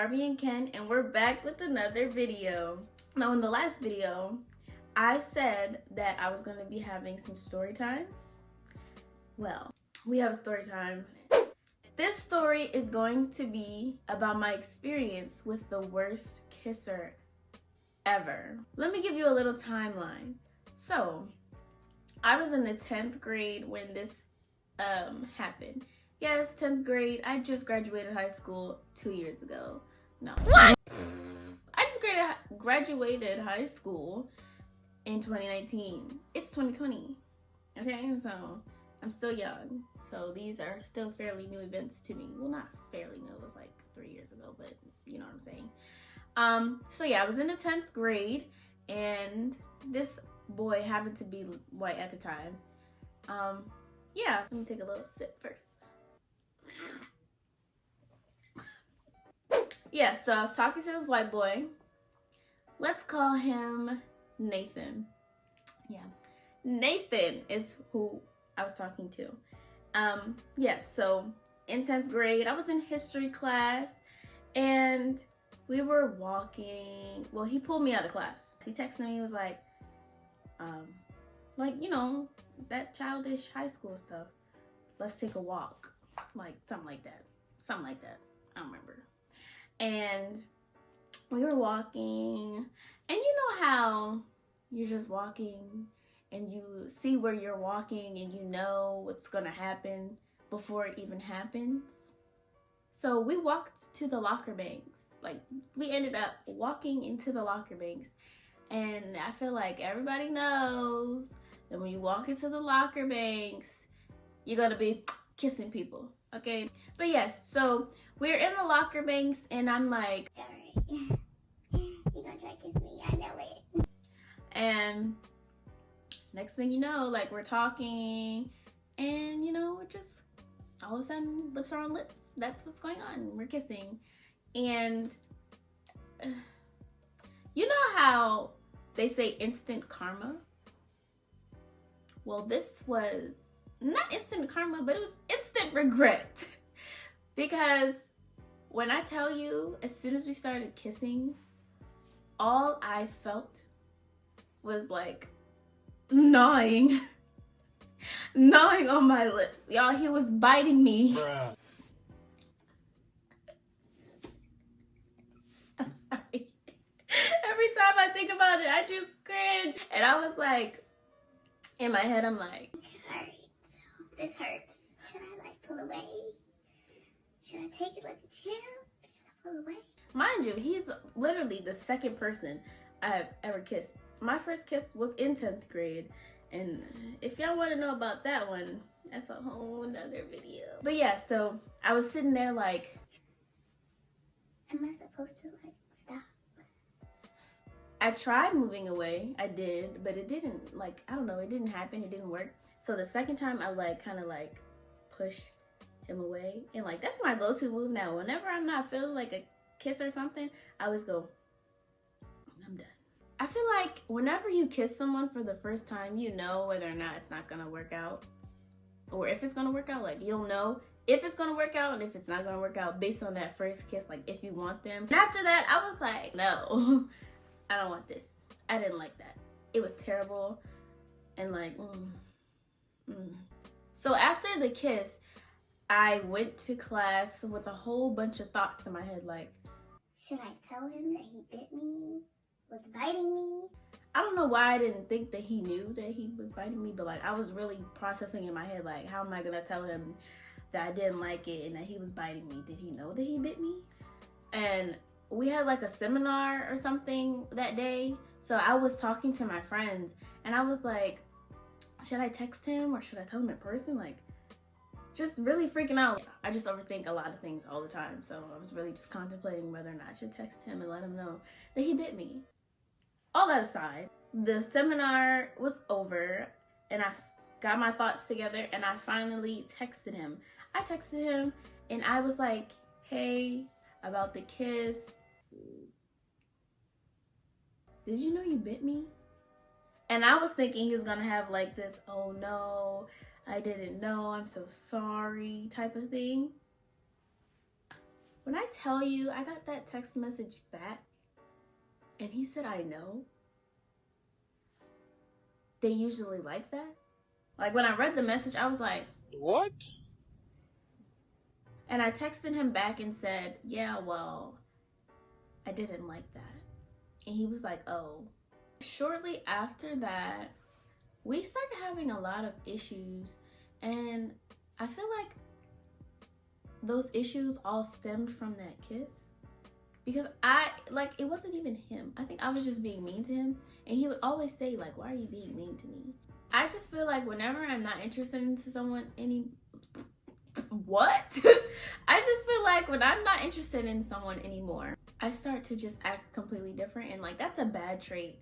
Barbie and Ken, and we're back with another video. Now, in the last video, I said that I was going to be having some story times. Well, we have a story time. This story is going to be about my experience with the worst kisser ever. Let me give you a little timeline. So, I was in the 10th grade when this happened. Yes, 10th grade. I just graduated high school 2 years ago. No. What? I just graduated high school in 2019. It's 2020. Okay, so I'm still young. So these are still fairly new events to me. Well, not fairly new. It was like 3 years ago, but you know what I'm saying. So yeah, I was in the 10th grade, and this boy happened to be white at the time. Yeah, let me take a little sip first. Yeah, so I was talking to this white boy. Let's call him Nathan. Yeah, Nathan is who I was talking to. Yeah, so in 10th grade, I was in history class, and we were walking. Well, he pulled me out of class. He texted me, he was like, you know, that childish high school stuff. Let's take a walk. Like, something like that. Something like that. I don't remember. And we were walking, and you know how you're just walking and you see where you're walking and you know what's gonna happen before it even happens? So we walked to the locker banks. Like, we ended up walking into the locker banks, and I feel like everybody knows that when you walk into the locker banks, you're gonna be kissing people, okay? But yes, so we're in the locker banks, and I'm like, alright, you're gonna try to kiss me, I know it. And next thing you know, like, we're talking, and you know, we're just, all of a sudden, lips are on lips. That's what's going on. We're kissing. And you know how they say instant karma? Well, this was not instant karma, but it was instant regret. Because when I tell you, as soon as we started kissing, all I felt was like gnawing on my lips. Y'all, he was biting me. Bruh. I'm sorry. Every time I think about it, I just cringe. And I was like, in my head, I'm like, alright, so this hurts. Should I like pull away? Should I take it like a champ? Should I pull away? mind you, he's literally the second person I've ever kissed. My first kiss was in 10th grade. And if y'all want to know about that one, that's a whole nother video. But yeah, so I was sitting there like, am I supposed to like stop? I tried moving away. I did, but it didn't, like, I don't know, it didn't happen. It didn't work. So the second time I like kind of like pushed him away. And like, that's my go-to move now. Whenever I'm not feeling like a kiss or something, I always go, I'm done. I feel like whenever you kiss someone for the first time, you know whether or not it's not gonna work out. Or if it's gonna work out, like, you'll know if it's gonna work out and if it's not gonna work out based on that first kiss, like if you want them. And after that, I was like, no, I don't want this. I didn't like that. It was terrible. And like, So after the kiss, I went to class with a whole bunch of thoughts in my head, like, should I tell him that he bit me? Was biting me? I don't know why I didn't think that he knew that he was biting me, but like, I was really processing in my head, like, how am I gonna tell him that I didn't like it and that he was biting me? Did he know that he bit me? And we had like a seminar or something that day, so I was talking to my friends, and I was like, should I text him or should I tell him in person? Like, just really freaking out. I just overthink a lot of things all the time, so I was really just contemplating whether or not I should text him and let him know that he bit me. All that aside, the seminar was over, and I got my thoughts together, and I finally texted him. I texted him, and I was like, hey, about the kiss, did you know you bit me? And I was thinking he was gonna have like this, oh no, I didn't know, I'm so sorry type of thing. When I tell you, I got that text message back and he said, I know. They usually like that. Like when I read the message, I was like, what? And I texted him back and said, yeah, well, I didn't like that. And he was like, oh. Shortly after that, we started having a lot of issues. And I feel like those issues all stemmed from that kiss. Because it wasn't even him. I think I was just being mean to him. And he would always say, like, why are you being mean to me? I just feel like whenever I'm not interested in someone what? I just feel like when I'm not interested in someone anymore, I start to just act completely different. And like, that's a bad trait.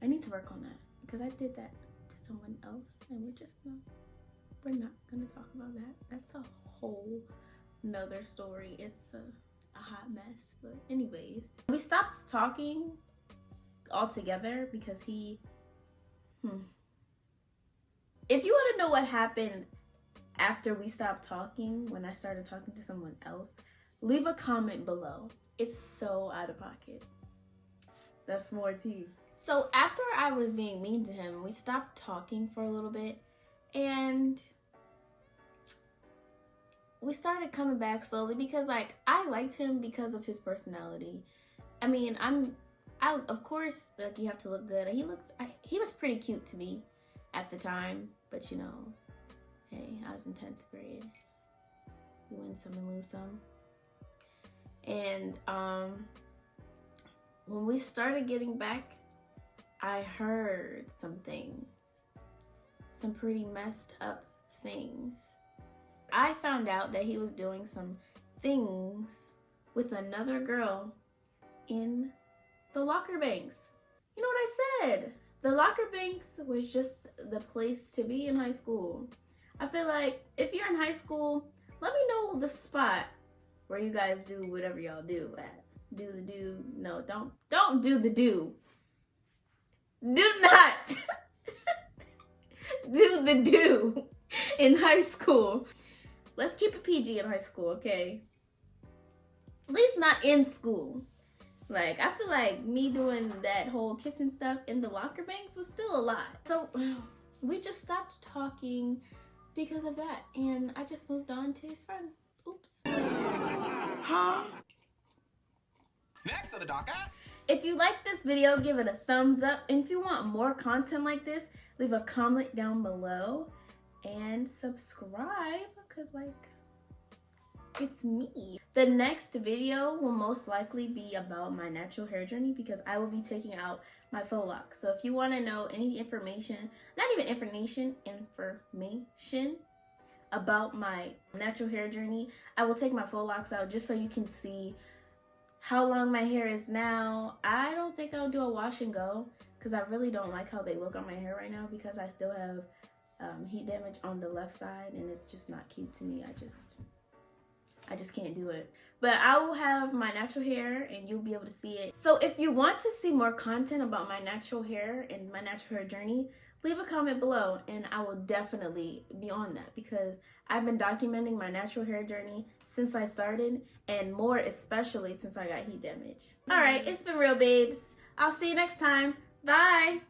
I need to work on that. Because I did that to someone else. And we're not going to talk about that. That's a whole nother story. It's a hot mess. But anyways, we stopped talking altogether because if you want to know what happened after we stopped talking, when I started talking to someone else, leave a comment below. It's so out of pocket. That's more tea. So after I was being mean to him, we stopped talking for a little bit and we started coming back slowly because like I liked him because of his personality. I mean, of course, like, you have to look good. He was pretty cute to me at the time, but you know, hey, I was in 10th grade. You win some and lose some. And when we started getting back, I heard some things, some pretty messed up things. I found out that he was doing some things with another girl in the locker banks. You know what I said? The locker banks was just the place to be in high school. I feel like if you're in high school, let me know the spot where you guys do whatever y'all do at. Do the do. No, don't do the do. Do not do the do in high school. Let's keep it PG in high school, okay? At least not in school. Like, I feel like me doing that whole kissing stuff in the locker banks was still a lot. So we just stopped talking because of that. And I just moved on to his friend. Oops. Huh? Next on the docket. If you like this video, give it a thumbs up. And if you want more content like this, leave a comment down below. And subscribe, because like, it's me. The next video will most likely be about my natural hair journey because I will be taking out my faux locks. So if you want to know any information, not even information about my natural hair journey, I will take my faux locks out just so you can see how long my hair is now. I don't think I'll do a wash and go because I really don't like how they look on my hair right now because I still have heat damage on the left side and it's just not cute to me. I just can't do it. But I will have my natural hair and you'll be able to see it. So if you want to see more content about my natural hair and my natural hair journey, leave a comment below and I will definitely be on that because I've been documenting my natural hair journey since I started and more especially since I got heat damage. All right, it's been real, babes. I'll see you next time. Bye.